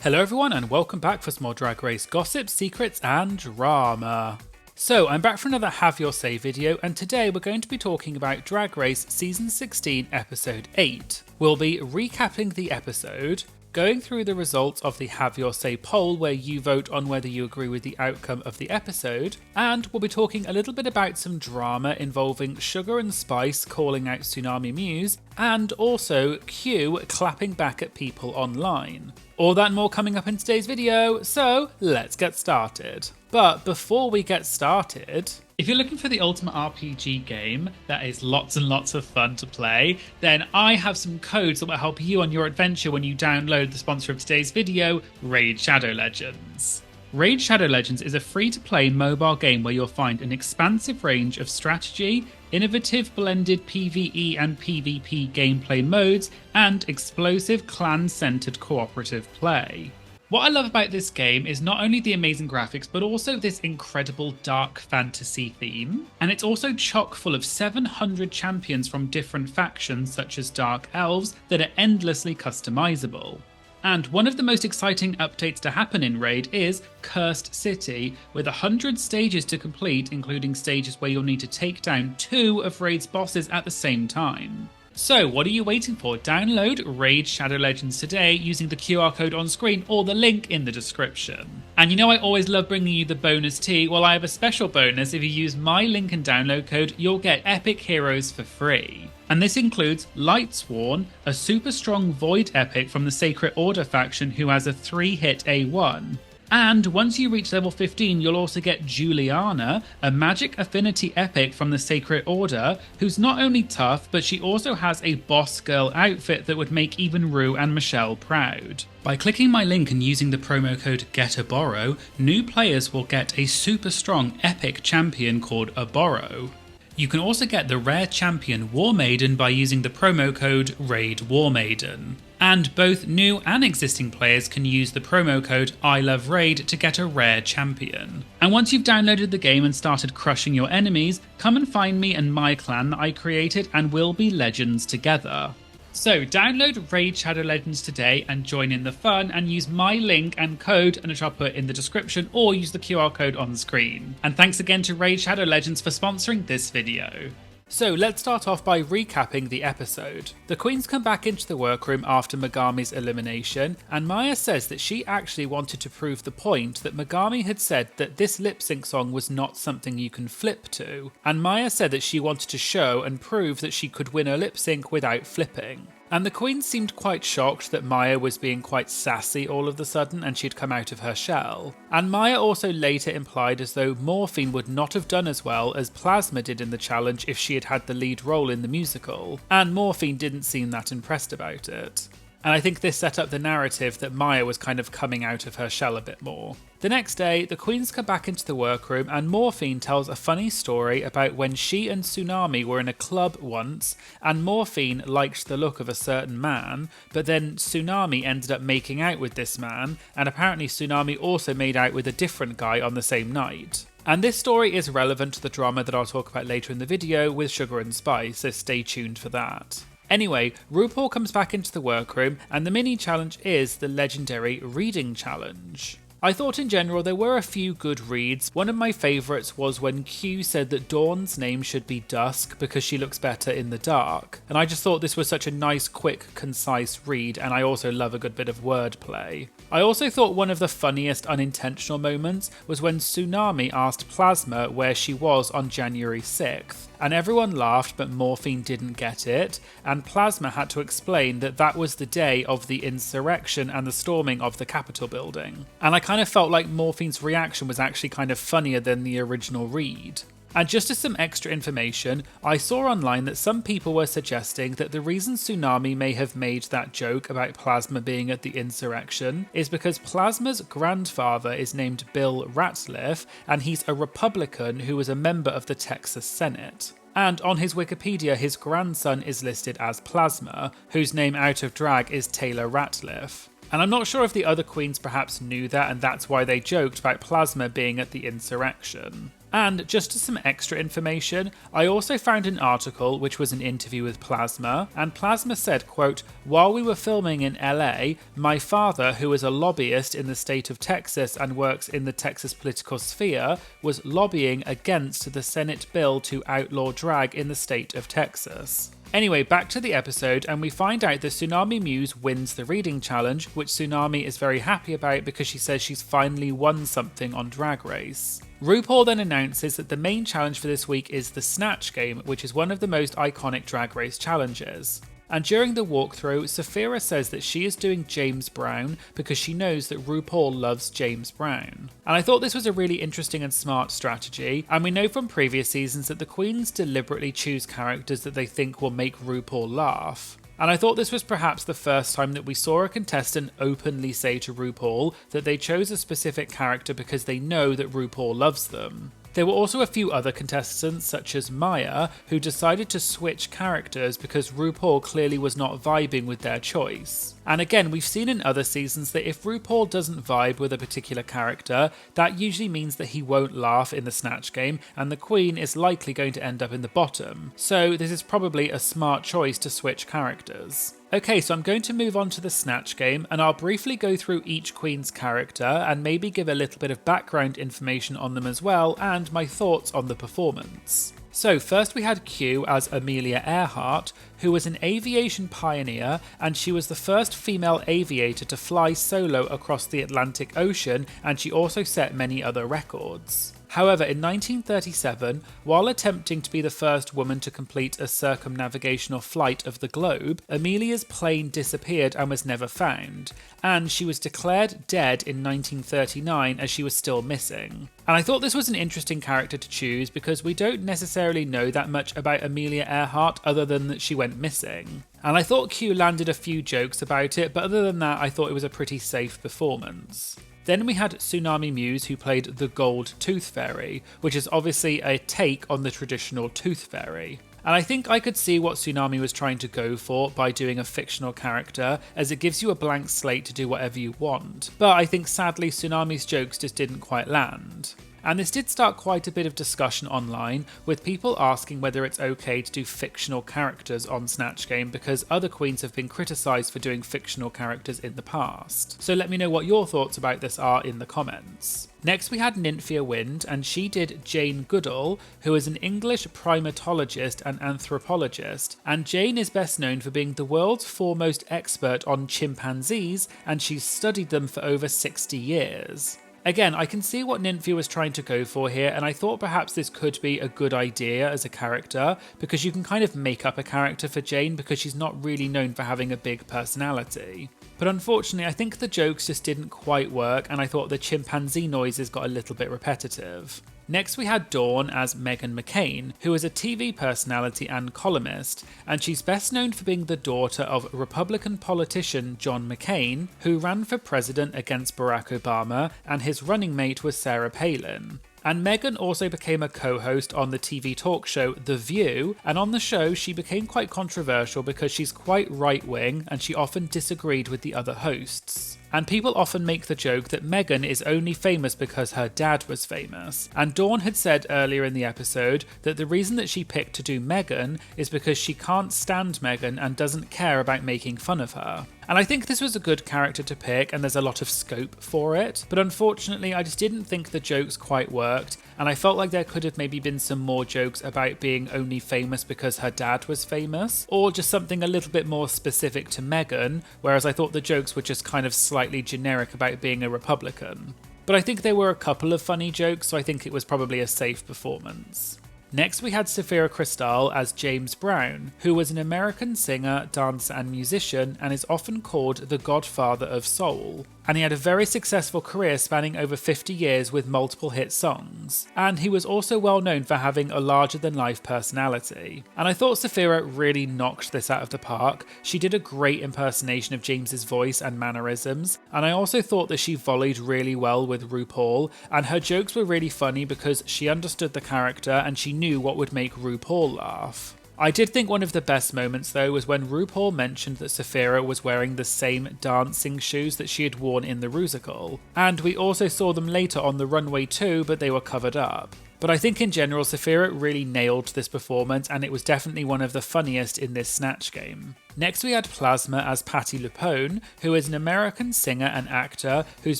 Hello everyone and welcome back for some more Drag Race gossip, secrets and drama. So I'm back for another Have Your Say video, and today we're going to be talking about Drag Race Season 16 Episode 8. We'll be recapping the episode, going through the results of the Have Your Say poll where you vote on whether you agree with the outcome of the episode, and we'll be talking a little bit about some drama involving Sugar and Spice calling out Xunami Muse, and also Q clapping back at people online. All that and more coming up in today's video, so let's get started. But before we get started, if you're looking for the ultimate RPG game that is lots and lots of fun to play, then I have some codes that will help you on your adventure when you download the sponsor of today's video, Raid Shadow Legends. Raid Shadow Legends is a free-to-play mobile game where you'll find an expansive range of strategy, innovative blended PvE and PvP gameplay modes, and explosive clan-centered cooperative play. What I love about this game is not only the amazing graphics, but also this incredible dark fantasy theme. And it's also chock full of 700 champions from different factions such as Dark Elves that are endlessly customizable. And one of the most exciting updates to happen in Raid is Cursed City, with 100 stages to complete, including stages where you'll need to take down 2 of Raid's bosses at the same time. So what are you waiting for? Download Raid Shadow Legends today using the QR code on screen or the link in the description. And you know I always love bringing you the bonus tea. Well, I have a special bonus. If you use my link and download code, you'll get epic heroes for free. And this includes Lightsworn, a super strong Void epic from the Sacred Order faction who has a 3-hit A1. And once you reach level 15, you'll also get Juliana, a magic affinity epic from the Sacred Order, who's not only tough, but she also has a boss girl outfit that would make even Rue and Michelle proud. By clicking my link and using the promo code GETABORROW, new players will get a super strong epic champion called Aborrow. You can also get the rare champion War Maiden by using the promo code RAID War Maiden. And both new and existing players can use the promo code ILOVERAID to get a rare champion. And once you've downloaded the game and started crushing your enemies, come and find me and my clan that I created and we'll be legends together. So download Raid Shadow Legends today and join in the fun, and use my link and code, which I'll put in the description, or use the QR code on the screen. And thanks again to Raid Shadow Legends for sponsoring this video. So let's start off by recapping the episode. The queens come back into the workroom after Megami's elimination, and Maya says that she actually wanted to prove the point that Megami had said that this lip sync song was not something you can flip to. And Maya said that she wanted to show and prove that she could win a lip sync without flipping. And the queen seemed quite shocked that Maya was being quite sassy all of a sudden and she'd come out of her shell. And Maya also later implied as though Morphine would not have done as well as Plasma did in the challenge if she had had the lead role in the musical, and Morphine didn't seem that impressed about it. And I think this set up the narrative that Maya was kind of coming out of her shell a bit more. The next day, the queens come back into the workroom and Morphine tells a funny story about when she and Xunami were in a club once and Morphine liked the look of a certain man, but then Xunami ended up making out with this man, and apparently Xunami also made out with a different guy on the same night. And this story is relevant to the drama that I'll talk about later in the video with Sugar and Spice, so stay tuned for that. Anyway, RuPaul comes back into the workroom and the mini challenge is the legendary reading challenge. I thought in general there were a few good reads. One of my favourites was when Q said that Dawn's name should be Dusk because she looks better in the dark. And I just thought this was such a nice, quick, concise read, and I also love a good bit of wordplay. I also thought one of the funniest unintentional moments was when Xunami asked Plasma where she was on January 6th. And everyone laughed, but Morphine didn't get it, and Plasma had to explain that that was the day of the insurrection and the storming of the Capitol building. And I kind of felt like Morphine's reaction was actually kind of funnier than the original read. And just as some extra information, I saw online that some people were suggesting that the reason Xunami may have made that joke about Plasma being at the insurrection is because Plasma's grandfather is named Bill Ratliff, and he's a Republican who was a member of the Texas Senate. And on his Wikipedia, his grandson is listed as Plasma, whose name out of drag is Taylor Ratliff. And I'm not sure if the other queens perhaps knew that and that's why they joked about Plasma being at the insurrection. And just as some extra information, I also found an article which was an interview with Plasma, and Plasma said, quote, "While we were filming in LA, my father, who is a lobbyist in the state of Texas and works in the Texas political sphere, was lobbying against the Senate bill to outlaw drag in the state of Texas." Anyway, back to the episode, and we find out that Xunami Muse wins the reading challenge, which Xunami is very happy about because she says she's finally won something on Drag Race. RuPaul then announces that the main challenge for this week is the Snatch Game, which is one of the most iconic Drag Race challenges. And during the walkthrough, Sapphira says that she is doing James Brown because she knows that RuPaul loves James Brown. And I thought this was a really interesting and smart strategy, and we know from previous seasons that the queens deliberately choose characters that they think will make RuPaul laugh. And I thought this was perhaps the first time that we saw a contestant openly say to RuPaul that they chose a specific character because they know that RuPaul loves them. There were also a few other contestants, such as Maya, who decided to switch characters because RuPaul clearly was not vibing with their choice. And again, we've seen in other seasons that if RuPaul doesn't vibe with a particular character, that usually means that he won't laugh in the Snatch Game, and the queen is likely going to end up in the bottom. So this is probably a smart choice to switch characters. Okay, so I'm going to move on to the Snatch Game, and I'll briefly go through each queen's character and maybe give a little bit of background information on them as well, and my thoughts on the performance. So first we had Q as Amelia Earhart, who was an aviation pioneer, and she was the first female aviator to fly solo across the Atlantic Ocean, and she also set many other records. However, in 1937, while attempting to be the first woman to complete a circumnavigational flight of the globe, Amelia's plane disappeared and was never found, and she was declared dead in 1939 as she was still missing. And I thought this was an interesting character to choose because we don't necessarily know that much about Amelia Earhart other than that she went missing. And I thought Q landed a few jokes about it, but other than that I thought it was a pretty safe performance. Then we had Xunami Muse, who played the Gold Tooth Fairy, which is obviously a take on the traditional Tooth Fairy. And I think I could see what Xunami was trying to go for by doing a fictional character, as it gives you a blank slate to do whatever you want. But I think sadly Xunami's jokes just didn't quite land. And this did start quite a bit of discussion online, with people asking whether it's okay to do fictional characters on Snatch Game because other queens have been criticised for doing fictional characters in the past. So let me know what your thoughts about this are in the comments. Next we had Nymphia Wind, and she did Jane Goodall, who is an English primatologist and anthropologist, and Jane is best known for being the world's foremost expert on chimpanzees, and she's studied them for over 60 years. Again, I can see what Nymphia was trying to go for here, and I thought perhaps this could be a good idea as a character, because you can kind of make up a character for Jane because she's not really known for having a big personality. But unfortunately, I think the jokes just didn't quite work, and I thought the chimpanzee noises got a little bit repetitive. Next we had Dawn as Meghan McCain, who is a TV personality and columnist, and she's best known for being the daughter of Republican politician John McCain, who ran for president against Barack Obama, and his running mate was Sarah Palin. And Meghan also became a co-host on the TV talk show The View, and on the show she became quite controversial because she's quite right-wing and she often disagreed with the other hosts. And people often make the joke that Meghan is only famous because her dad was famous. And Dawn had said earlier in the episode that the reason that she picked to do Meghan is because she can't stand Meghan and doesn't care about making fun of her. And I think this was a good character to pick, and there's a lot of scope for it, but unfortunately I just didn't think the jokes quite worked, and I felt like there could have maybe been some more jokes about being only famous because her dad was famous, or just something a little bit more specific to Meghan, whereas I thought the jokes were just kind of slightly generic about being a Republican. But I think there were a couple of funny jokes, so I think it was probably a safe performance. Next we had Sapphira Cristál as James Brown, who was an American singer, dancer and musician, and is often called the godfather of soul. And he had a very successful career spanning over 50 years with multiple hit songs. And he was also well known for having a larger than life personality. And I thought Sapphira really knocked this out of the park. She did a great impersonation of James's voice and mannerisms, and I also thought that she volleyed really well with RuPaul, and her jokes were really funny because she understood the character and she knew what would make RuPaul laugh. I did think one of the best moments though was when RuPaul mentioned that Sapphira was wearing the same dancing shoes that she had worn in the Rusical, and we also saw them later on the runway too, but they were covered up. But I think in general, Sapphira really nailed this performance, and it was definitely one of the funniest in this Snatch Game. Next we had Plasma as Patti LuPone, who is an American singer and actor who's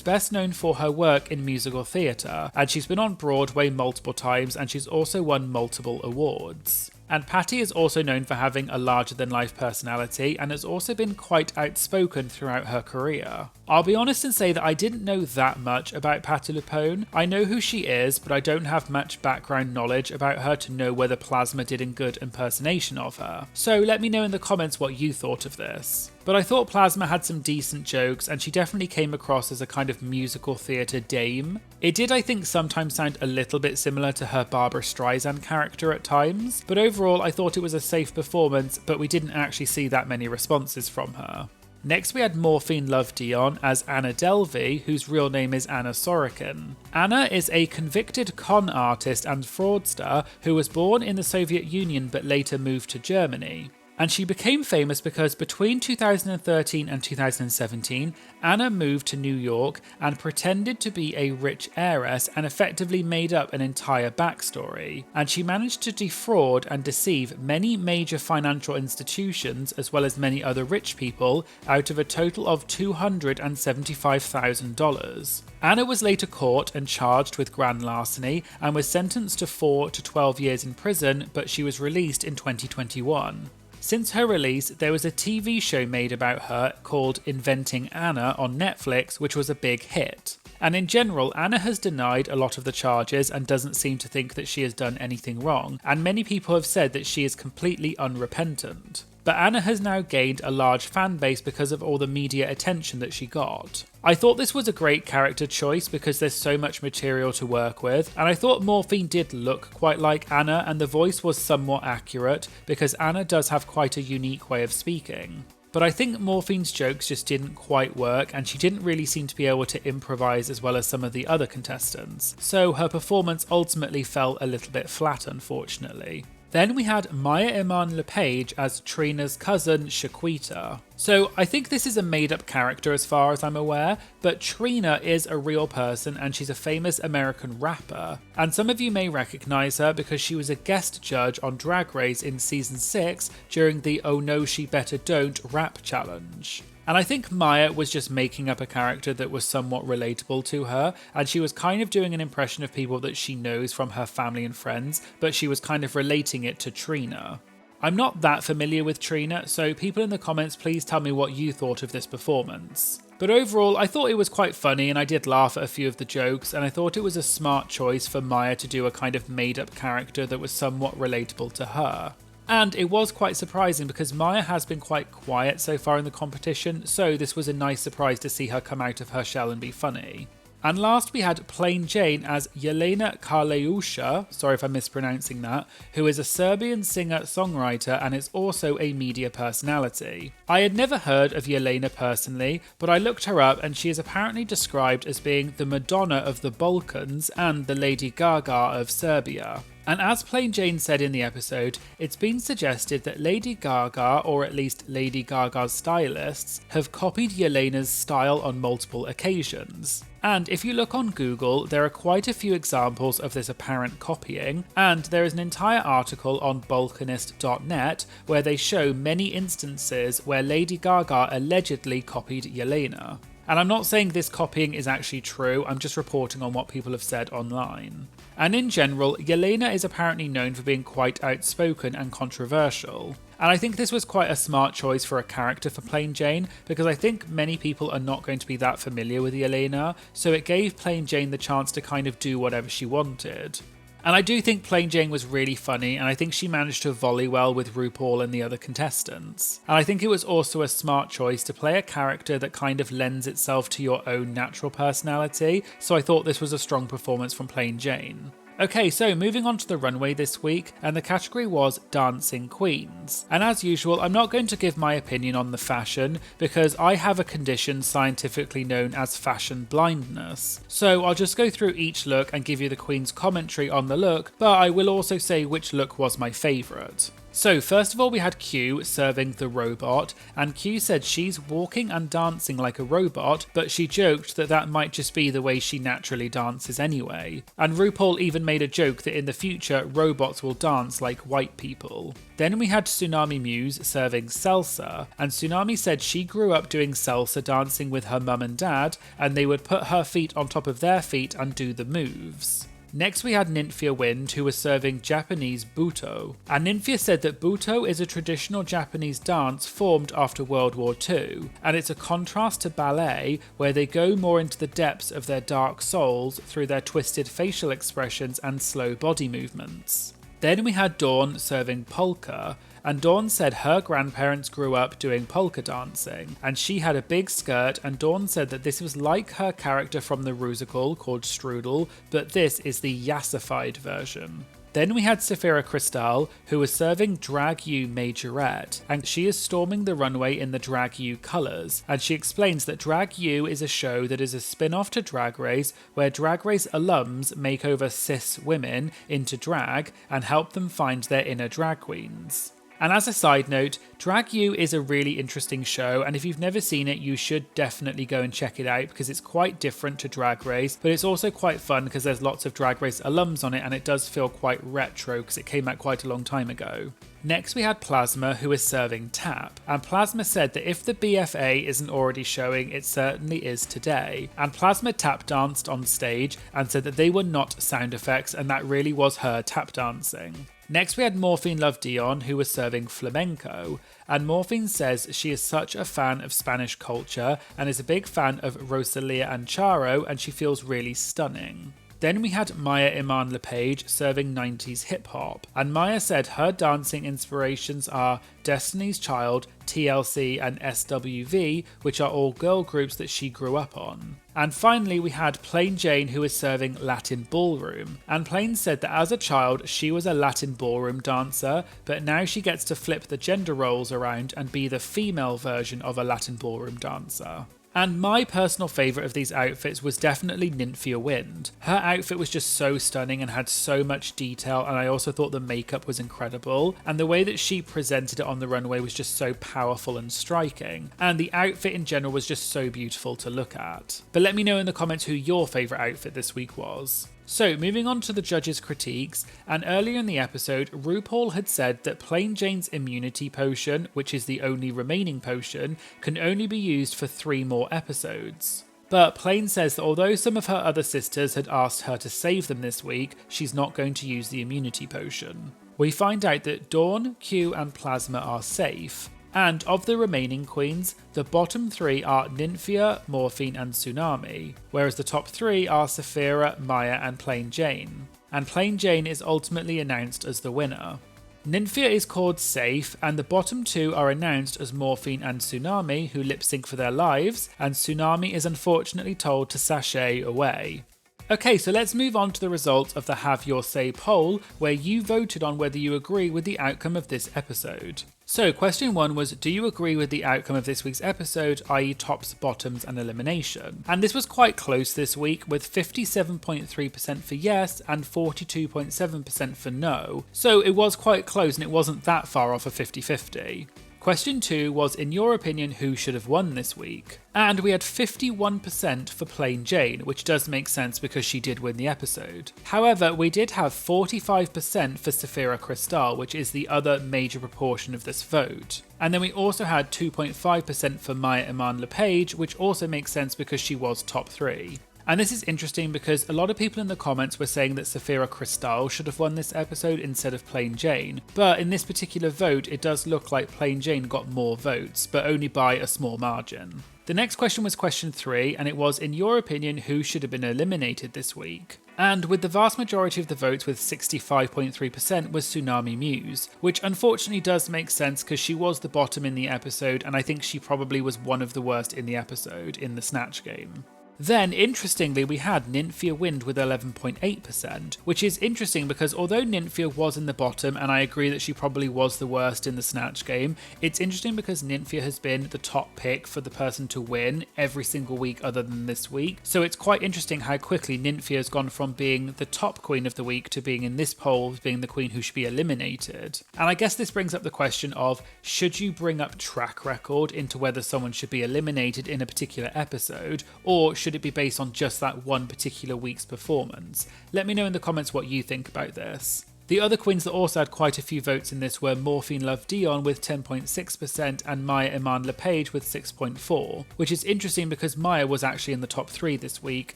best known for her work in musical theatre, and she's been on Broadway multiple times and she's also won multiple awards. And Patti is also known for having a larger-than-life personality and has also been quite outspoken throughout her career. I'll be honest and say that I didn't know that much about Patti LuPone. I know who she is, but I don't have much background knowledge about her to know whether Plasma did a good impersonation of her. So let me know in the comments what you thought of this. But I thought Plasma had some decent jokes, and she definitely came across as a kind of musical theatre dame. It did, I think, sometimes sound a little bit similar to her Barbra Streisand character at times, but overall I thought it was a safe performance, but we didn't actually see that many responses from her. Next we had Morphine Love Dion as Anna Delvey, whose real name is Anna Sorokin. Anna is a convicted con artist and fraudster who was born in the Soviet Union but later moved to Germany. And she became famous because between 2013 and 2017, Anna moved to New York and pretended to be a rich heiress and effectively made up an entire backstory. And she managed to defraud and deceive many major financial institutions as well as many other rich people out of a total of $275,000. Anna was later caught and charged with grand larceny and was sentenced to 4 to 12 years in prison, but she was released in 2021. Since her release, there was a TV show made about her called Inventing Anna on Netflix, which was a big hit. And in general, Anna has denied a lot of the charges and doesn't seem to think that she has done anything wrong, and many people have said that she is completely unrepentant. But Anna has now gained a large fan base because of all the media attention that she got. I thought this was a great character choice because there's so much material to work with, and I thought Morphine did look quite like Anna and the voice was somewhat accurate because Anna does have quite a unique way of speaking. But I think Morphine's jokes just didn't quite work and she didn't really seem to be able to improvise as well as some of the other contestants, so her performance ultimately fell a little bit flat, unfortunately. Then we had Maya Iman LePage as Trina's cousin, Shaquita. So I think this is a made-up character as far as I'm aware, but Trina is a real person and she's a famous American rapper. And some of you may recognise her because she was a guest judge on Drag Race in season 6 during the Oh No She Better Don't rap challenge. And I think Maya was just making up a character that was somewhat relatable to her, and she was kind of doing an impression of people that she knows from her family and friends, but she was kind of relating it to Trina. I'm not that familiar with Trina, so people in the comments please tell me what you thought of this performance. But overall, I thought it was quite funny and I did laugh at a few of the jokes, and I thought it was a smart choice for Maya to do a kind of made-up character that was somewhat relatable to her. And it was quite surprising because Maya has been quite quiet so far in the competition, so this was a nice surprise to see her come out of her shell and be funny. And last we had Plain Jane as Jelena Karleuša, sorry if I'm mispronouncing that, who is a Serbian singer-songwriter and is also a media personality. I had never heard of Jelena personally, but I looked her up and she is apparently described as being the Madonna of the Balkans and the Lady Gaga of Serbia. And as Plain Jane said in the episode, it's been suggested that Lady Gaga, or at least Lady Gaga's stylists, have copied Jelena's style on multiple occasions. And if you look on Google, there are quite a few examples of this apparent copying, and there is an entire article on Balkanist.net where they show many instances where Lady Gaga allegedly copied Jelena. And I'm not saying this copying is actually true, I'm just reporting on what people have said online. And in general, Jelena is apparently known for being quite outspoken and controversial. And I think this was quite a smart choice for a character for Plain Jane, because I think many people are not going to be that familiar with Jelena, so it gave Plain Jane the chance to kind of do whatever she wanted. And I do think Plain Jane was really funny, and I think she managed to volley well with RuPaul and the other contestants. And I think it was also a smart choice to play a character that kind of lends itself to your own natural personality, so I thought this was a strong performance from Plain Jane. Okay, so moving on to the runway this week, and the category was Dancing Queens. And as usual, I'm not going to give my opinion on the fashion, because I have a condition scientifically known as fashion blindness. So I'll just go through each look and give you the Queen's commentary on the look, but I will also say which look was my favourite. So first of all we had Q serving the robot, and Q said she's walking and dancing like a robot, but she joked that that might just be the way she naturally dances anyway. And RuPaul even made a joke that in the future robots will dance like white people. Then we had Xunami Muse serving salsa, and Xunami said she grew up doing salsa dancing with her mum and dad, and they would put her feet on top of their feet and do the moves. Next we had Nymphia Wind, who was serving Japanese Buto, and Nymphia said that Buto is a traditional Japanese dance formed after World War II, and it's a contrast to ballet where they go more into the depths of their dark souls through their twisted facial expressions and slow body movements. Then we had Dawn serving polka, and Dawn said her grandparents grew up doing polka dancing, and she had a big skirt, and Dawn said that this was like her character from the Rusical called Strudel, but this is the yassified version. Then we had Saphira Crystal, who was serving Drag U Majorette, and she is storming the runway in the Drag U colours, and she explains that Drag U is a show that is a spin-off to Drag Race, where Drag Race alums make over cis women into drag and help them find their inner drag queens. And as a side note, Drag U is a really interesting show, and if you've never seen it, you should definitely go and check it out because it's quite different to Drag Race, but it's also quite fun because there's lots of Drag Race alums on it, and it does feel quite retro because it came out quite a long time ago. Next we had Plasma, who is serving Tap, and Plasma said that if the BFA isn't already showing, it certainly is today. And Plasma tap danced on stage and said that they were not sound effects, and that really was her tap dancing. Next we had Morphine Love Dion, who was serving Flamenco, and Morphine says she is such a fan of Spanish culture and is a big fan of Rosalia and Charo, and she feels really stunning. Then we had Maya Iman LePage serving 90s hip hop, and Maya said her dancing inspirations are Destiny's Child, TLC and SWV, which are all girl groups that she grew up on. And finally we had Plain Jane, who is serving Latin Ballroom, and Plain said that as a child she was a Latin ballroom dancer, but now she gets to flip the gender roles around and be the female version of a Latin ballroom dancer. And my personal favourite of these outfits was definitely Nymphia Wind. Her outfit was just so stunning and had so much detail, and I also thought the makeup was incredible, and the way that she presented it on the runway was just so powerful and striking, and the outfit in general was just so beautiful to look at. But let me know in the comments who your favourite outfit this week was. So moving on to the judges' critiques, and earlier in the episode, RuPaul had said that Plain Jane's immunity potion, which is the only remaining potion, can only be used for 3 more episodes. But Plain says that although some of her other sisters had asked her to save them this week, she's not going to use the immunity potion. We find out that Dawn, Q and Plasma are safe. And of the remaining queens, the bottom 3 are Nymphia, Morphine and Xunami, whereas the top 3 are Saphira, Maya and Plain Jane. And Plain Jane is ultimately announced as the winner. Nymphia is called safe, and the bottom 2 are announced as Morphine and Xunami, who lip sync for their lives, and Xunami is unfortunately told to sashay away. Okay, so let's move on to the results of the Have Your Say poll, where you voted on whether you agree with the outcome of this episode. So question 1 was, do you agree with the outcome of this week's episode, i.e. tops, bottoms and elimination? And this was quite close this week, with 57.3% for yes and 42.7% for no. So it was quite close and it wasn't that far off a 50-50. Question 2 was, in your opinion, who should have won this week? And we had 51% for Plain Jane, which does make sense because she did win the episode. However, we did have 45% for Saphira Crystal, which is the other major proportion of this vote. And then we also had 2.5% for Maya Iman LePage, which also makes sense because she was top 3. And this is interesting because a lot of people in the comments were saying that Saphira Crystal should have won this episode instead of Plain Jane, but in this particular vote it does look like Plain Jane got more votes, but only by a small margin. The next question was question 3, and it was, in your opinion, who should have been eliminated this week? And with the vast majority of the votes, with 65.3%, was Xunami Muse, which unfortunately does make sense because she was the bottom in the episode, and I think she probably was one of the worst in the episode in the Snatch Game. Then, interestingly, we had Nymphia Wind with 11.8%, which is interesting because although Nymphia was in the bottom, and I agree that she probably was the worst in the Snatch Game, it's interesting because Nymphia has been the top pick for the person to win every single week other than this week. So it's quite interesting how quickly Nymphia has gone from being the top queen of the week to being in this poll, being the queen who should be eliminated. And I guess this brings up the question of, should you bring up track record into whether someone should be eliminated in a particular episode, or should it be based on just that one particular week's performance? Let me know in the comments what you think about this. The other queens that also had quite a few votes in this were Morphine Love Dion with 10.6% and Maya Iman LePage with 6.4%, which is interesting because Maya was actually in the top 3 this week,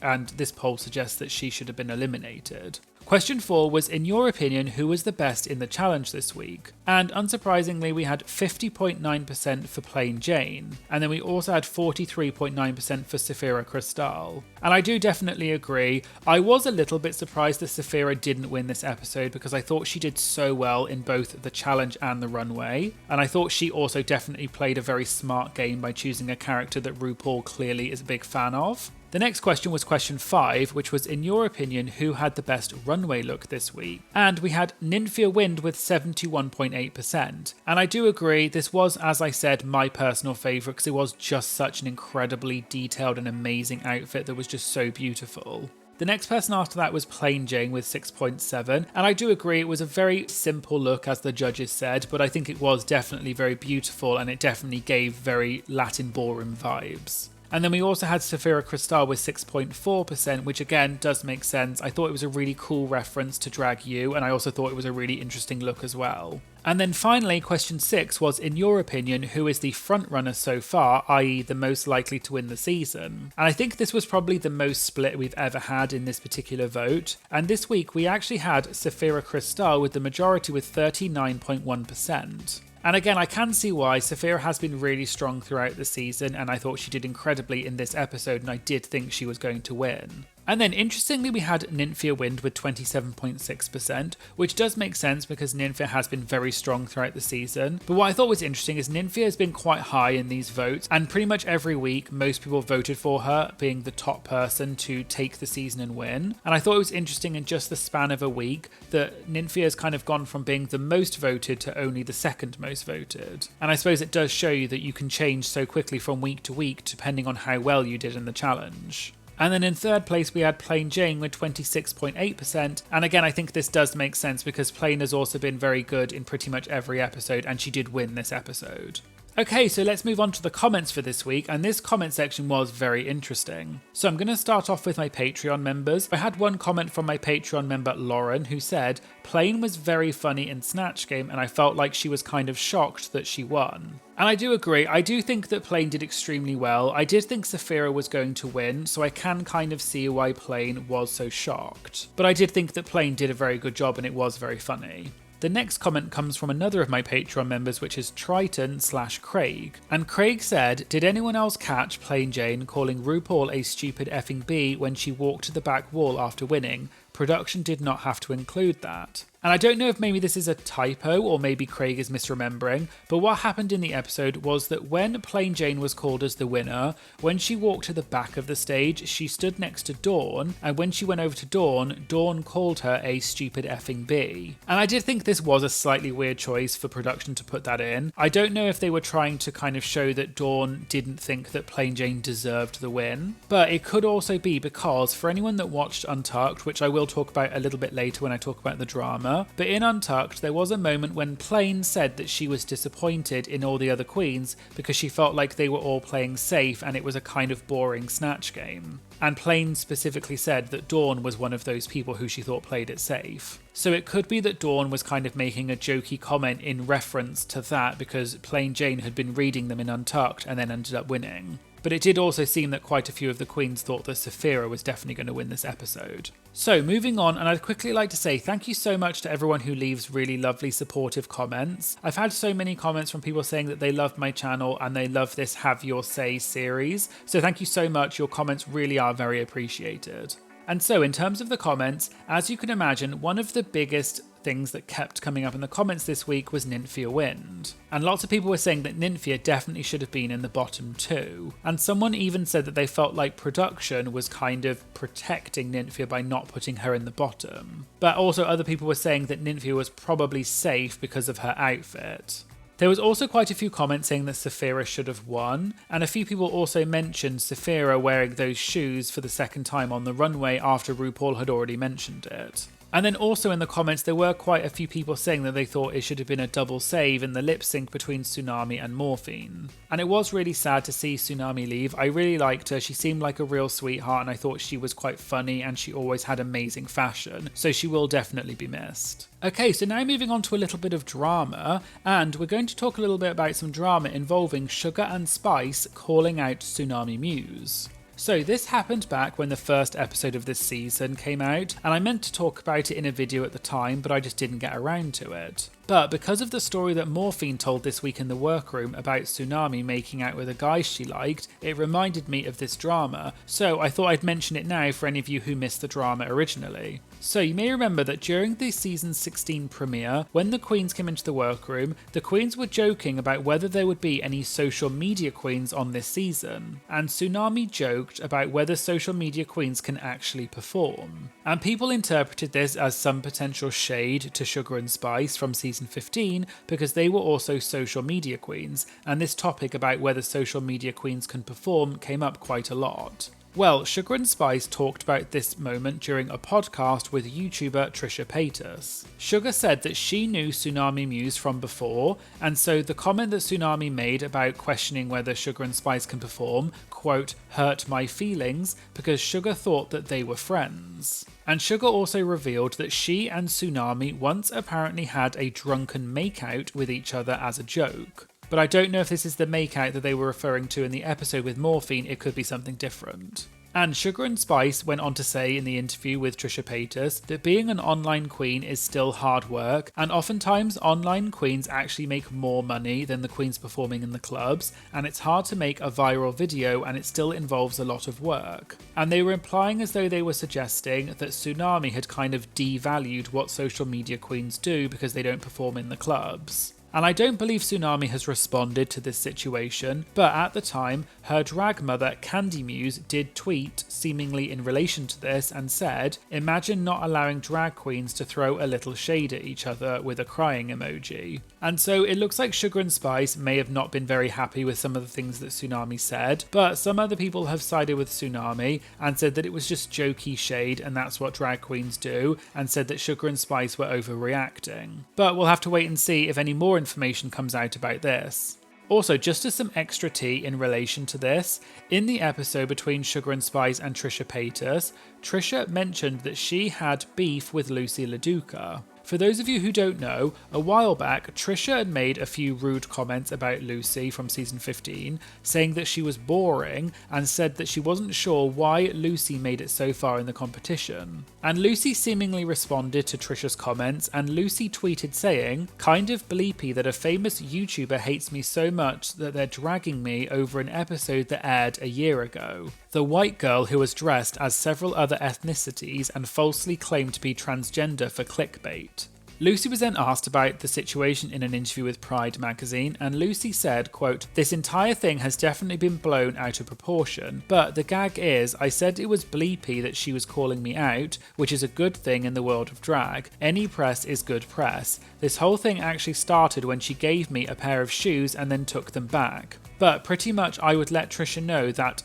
and this poll suggests that she should have been eliminated. Question 4 was, in your opinion, who was the best in the challenge this week? And unsurprisingly, we had 50.9% for Plain Jane, and then we also had 43.9% for Safira Cristal. And I do definitely agree. I was a little bit surprised that Safira didn't win this episode because I thought she did so well in both the challenge and the runway, and I thought she also definitely played a very smart game by choosing a character that RuPaul clearly is a big fan of. The next question was question 5, which was, in your opinion, who had the best runway look this week? And we had Nymphia Wind with 71.8%. And I do agree, this was, as I said, my personal favourite because it was just such an incredibly detailed and amazing outfit that was just so beautiful. The next person after that was Plain Jane with 6.7, and I do agree it was a very simple look as the judges said, but I think it was definitely very beautiful and it definitely gave very Latin ballroom vibes. And then we also had Safira Cristal with 6.4%, which again does make sense. I thought it was a really cool reference to Drag U, and I also thought it was a really interesting look as well. And then finally, question 6 was, in your opinion, who is the frontrunner so far, i.e. the most likely to win the season? And I think this was probably the most split we've ever had in this particular vote. And this week we actually had Safira Cristal with the majority with 39.1%. And again, I can see why. Safira has been really strong throughout the season, and I thought she did incredibly in this episode, and I did think she was going to win. And then interestingly, we had Nymphia Wind with 27.6%, which does make sense because Nymphia has been very strong throughout the season. But what I thought was interesting is Nymphia has been quite high in these votes, and pretty much every week, most people voted for her being the top person to take the season and win. And I thought it was interesting in just the span of a week that Nymphia has kind of gone from being the most voted to only the second most voted. And I suppose it does show you that you can change so quickly from week to week depending on how well you did in the challenge. And then in third place, we had Plain Jane with 26.8%. And again, I think this does make sense because Plain has also been very good in pretty much every episode, and she did win this episode. Okay, so let's move on to the comments for this week, and this comment section was very interesting. So I'm going to start off with my Patreon members. I had one comment from my Patreon member Lauren who said, Plain was very funny in Snatch Game and I felt like she was kind of shocked that she won. And I do agree, I do think that Plain did extremely well. I did think Safira was going to win, so I can kind of see why Plain was so shocked. But I did think that Plain did a very good job and it was very funny. The next comment comes from another of my Patreon members, which is Triton/Craig. And Craig said, did anyone else catch Plain Jane calling RuPaul a stupid effing bee when she walked to the back wall after winning? Production did not have to include that. And I don't know if maybe this is a typo or maybe Craig is misremembering, but what happened in the episode was that when Plain Jane was called as the winner, when she walked to the back of the stage, she stood next to Dawn, and when she went over to Dawn, Dawn called her a stupid effing bee. And I did think this was a slightly weird choice for production to put that in. I don't know if they were trying to kind of show that Dawn didn't think that Plain Jane deserved the win, but it could also be because for anyone that watched Untucked, which I will talk about a little bit later when I talk about the drama, but in Untucked there was a moment when Plain said that she was disappointed in all the other queens because she felt like they were all playing safe and it was a kind of boring Snatch Game. And Plain specifically said that Dawn was one of those people who she thought played it safe. So it could be that Dawn was kind of making a jokey comment in reference to that because Plain Jane had been reading them in Untucked and then ended up winning. But it did also seem that quite a few of the queens thought that Safira was definitely going to win this episode. So moving on, and I'd quickly like to say thank you so much to everyone who leaves really lovely supportive comments. I've had so many comments from people saying that they love my channel and they love this Have Your Say series. So thank you so much, your comments really are very appreciated. And so in terms of the comments, as you can imagine, one of the biggest things that kept coming up in the comments this week was Nymphia Wind. And lots of people were saying that Nymphia definitely should have been in the bottom 2. And someone even said that they felt like production was kind of protecting Nymphia by not putting her in the bottom. But also other people were saying that Nymphia was probably safe because of her outfit. There was also quite a few comments saying that Sapphira should have won, and a few people also mentioned Sapphira wearing those shoes for the second time on the runway after RuPaul had already mentioned it. And then also in the comments, there were quite a few people saying that they thought it should have been a double save in the lip sync between Xunami and Morphine. And it was really sad to see Xunami leave. I really liked her. She seemed like a real sweetheart, and I thought she was quite funny, and she always had amazing fashion. So she will definitely be missed. Okay, so now moving on to a little bit of drama, and we're going to talk a little bit about some drama involving Sugar and Spice calling out Xunami Muse. So this happened back when the first episode of this season came out, and I meant to talk about it in a video at the time, but I just didn't get around to it. But because of the story that Morphine told this week in the workroom about Xunami making out with a guy she liked, it reminded me of this drama, so I thought I'd mention it now for any of you who missed the drama originally. So you may remember that during the season 16 premiere, when the queens came into the workroom, the queens were joking about whether there would be any social media queens on this season, and Xunami joked about whether social media queens can actually perform. And people interpreted this as some potential shade to Sugar and Spice from season 15 because they were also social media queens, and this topic about whether social media queens can perform came up quite a lot. Well, Sugar and Spice talked about this moment during a podcast with YouTuber Trisha Paytas. Sugar said that she knew Xunami Muse from before, and so the comment that Xunami made about questioning whether Sugar and Spice can perform, quote, hurt my feelings because Sugar thought that they were friends. And Sugar also revealed that she and Xunami once apparently had a drunken makeout with each other as a joke. But I don't know if this is the makeout that they were referring to in the episode with Morphine. It could be something different. And Sugar and Spice went on to say in the interview with Trisha Paytas that being an online queen is still hard work, and oftentimes online queens actually make more money than the queens performing in the clubs, and it's hard to make a viral video and it still involves a lot of work. And they were implying as though they were suggesting that Xunami had kind of devalued what social media queens do because they don't perform in the clubs. And I don't believe Xunami has responded to this situation, but at the time, her drag mother Candy Muse did tweet seemingly in relation to this and said, imagine not allowing drag queens to throw a little shade at each other with a crying emoji. And so it looks like Sugar and Spice may have not been very happy with some of the things that Xunami said, but some other people have sided with Xunami and said that it was just jokey shade and that's what drag queens do, and said that Sugar and Spice were overreacting. But we'll have to wait and see if any more information comes out about this. Also, just as some extra tea in relation to this, in the episode between Sugar and Spice and Trisha Paytas, Trisha mentioned that she had beef with Loosey LaDuca. For those of you who don't know, a while back, Trisha had made a few rude comments about Loosey from season 15, saying that she was boring and said that she wasn't sure why Loosey made it so far in the competition. And Loosey seemingly responded to Trisha's comments, and Loosey tweeted saying, kind of bleepy that a famous YouTuber hates me so much that they're dragging me over an episode that aired a year ago. The white girl who was dressed as several other ethnicities and falsely claimed to be transgender for clickbait. Loosey was then asked about the situation in an interview with Pride magazine, and Loosey said, quote, this entire thing has definitely been blown out of proportion, but the gag is, I said it was bleepy that she was calling me out, which is a good thing in the world of drag. Any press is good press. This whole thing actually started when she gave me a pair of shoes and then took them back. But pretty much I would let Trisha know that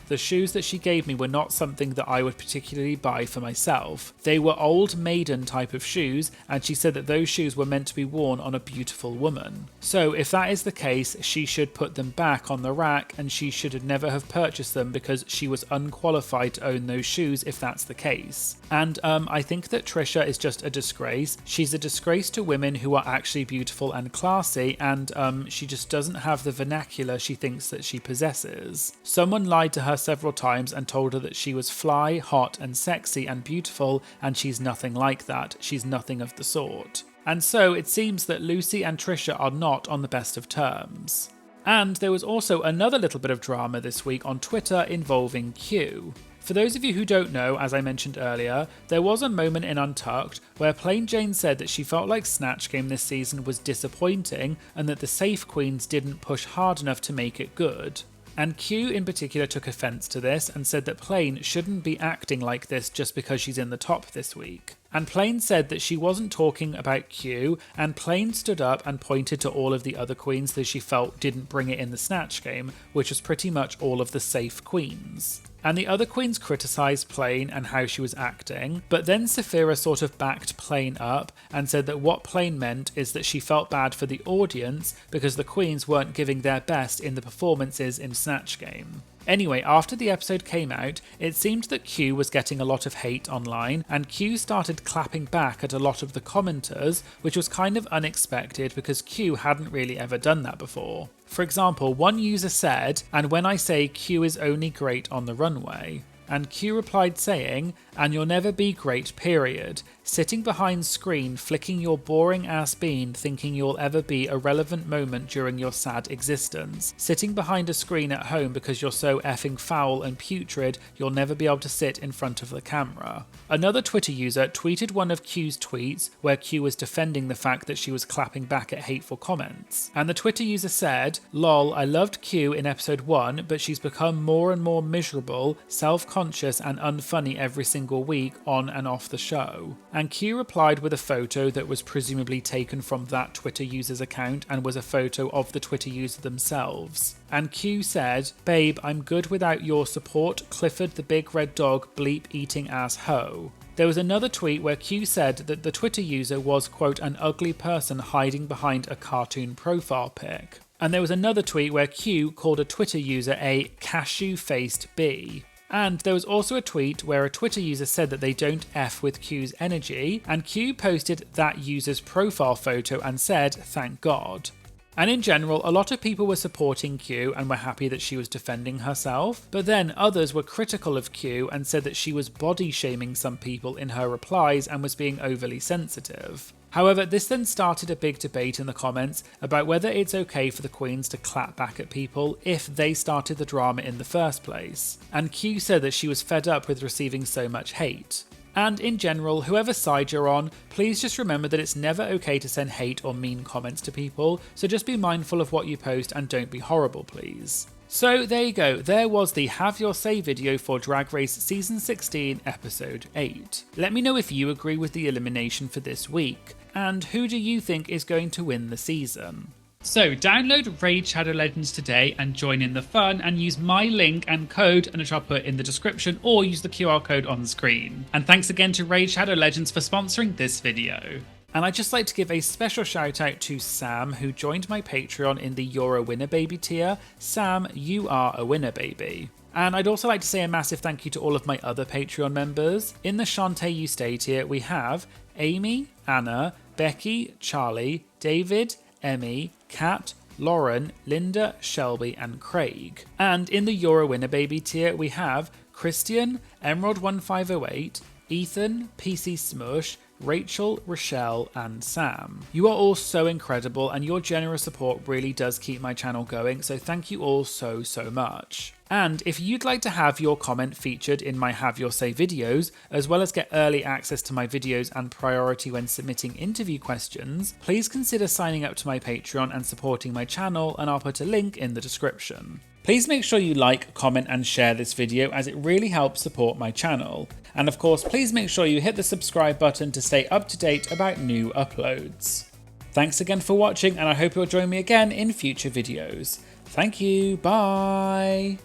the shoes that she gave me were not something that I would particularly buy for myself. They were old maiden type of shoes, and she said that those shoes were meant to be worn on a beautiful woman. So if that is the case, she should put them back on the rack, and she should never have purchased them because she was unqualified to own those shoes if that's the case. And I think that Trisha is just a disgrace. She's a disgrace to women who are actually beautiful and classy, and she just doesn't have the vernacular she thinks that she possesses. Someone lied to her several times and told her that she was fly, hot and sexy and beautiful, and she's nothing like that. She's nothing of the sort. And so it seems that Loosey and Trisha are not on the best of terms. And there was also another little bit of drama this week on Twitter involving Q. For those of you who don't know, as I mentioned earlier, there was a moment in Untucked where Plain Jane said that she felt like Snatch Game this season was disappointing and that the safe queens didn't push hard enough to make it good. And Q in particular took offence to this and said that Plain shouldn't be acting like this just because she's in the top this week. And Plain said that she wasn't talking about Q, and Plain stood up and pointed to all of the other queens that she felt didn't bring it in the Snatch Game, which was pretty much all of the safe queens. And the other queens criticised Plain and how she was acting, but then Saphira sort of backed Plain up and said that what Plain meant is that she felt bad for the audience because the queens weren't giving their best in the performances in Snatch Game. Anyway, after the episode came out, it seemed that Q was getting a lot of hate online, and Q started clapping back at a lot of the commenters, which was kind of unexpected because Q hadn't really ever done that before. For example, one user said, "And when I say Q is only great on the runway," and Q replied saying, "And you'll never be great, period. Sitting behind screen, flicking your boring ass bean, thinking you'll ever be a relevant moment during your sad existence. Sitting behind a screen at home because you're so effing foul and putrid, you'll never be able to sit in front of the camera." Another Twitter user tweeted one of Q's tweets where Q was defending the fact that she was clapping back at hateful comments. And the Twitter user said, "Lol, I loved Q in episode 1, but she's become more and more miserable, self-conscious and unfunny every single week on and off the show." And Q replied with a photo that was presumably taken from that Twitter user's account and was a photo of the Twitter user themselves. And Q said, "Babe, I'm good without your support, Clifford the big red dog, bleep eating ass hoe." There was another tweet where Q said that the Twitter user was, quote, "an ugly person hiding behind a cartoon profile pic." And there was another tweet where Q called a Twitter user a cashew-faced bee. And there was also a tweet where a Twitter user said that they don't F with Q's energy, and Q posted that user's profile photo and said, "Thank God." And in general, a lot of people were supporting Q and were happy that she was defending herself, but then others were critical of Q and said that she was body shaming some people in her replies and was being overly sensitive. However, this then started a big debate in the comments about whether it's okay for the queens to clap back at people if they started the drama in the first place. And Q said that she was fed up with receiving so much hate. And in general, whoever side you're on, please just remember that it's never okay to send hate or mean comments to people, so just be mindful of what you post and don't be horrible, please. So there you go, there was the Have Your Say video for Drag Race Season 16 Episode 8. Let me know if you agree with the elimination for this week, and who do you think is going to win the season? So download Raid Shadow Legends today and join in the fun, and use my link and code, which I'll put in the description, or use the QR code on the screen. And thanks again to Raid Shadow Legends for sponsoring this video. And I'd just like to give a special shout out to Sam, who joined my Patreon in the You're a Winner Baby tier. Sam, you are a winner, baby. And I'd also like to say a massive thank you to all of my other Patreon members. In the Shantae You Stay tier, we have Amy, Anna, Becky, Charlie, David, Emmy, Kat, Lauren, Linda, Shelby and Craig. And in the You're a Winner Baby tier, we have Christian, Emerald1508, Ethan, PC Smush, Rachel, Rochelle and Sam. You are all so incredible, and your generous support really does keep my channel going, so thank you all so much. And if you'd like to have your comment featured in my Have Your Say videos, as well as get early access to my videos and priority when submitting interview questions, please consider signing up to my Patreon and supporting my channel, and I'll put a link in the description. Please make sure you like, comment and share this video, as it really helps support my channel. And of course, please make sure you hit the subscribe button to stay up to date about new uploads. Thanks again for watching, and I hope you'll join me again in future videos. Thank you, bye!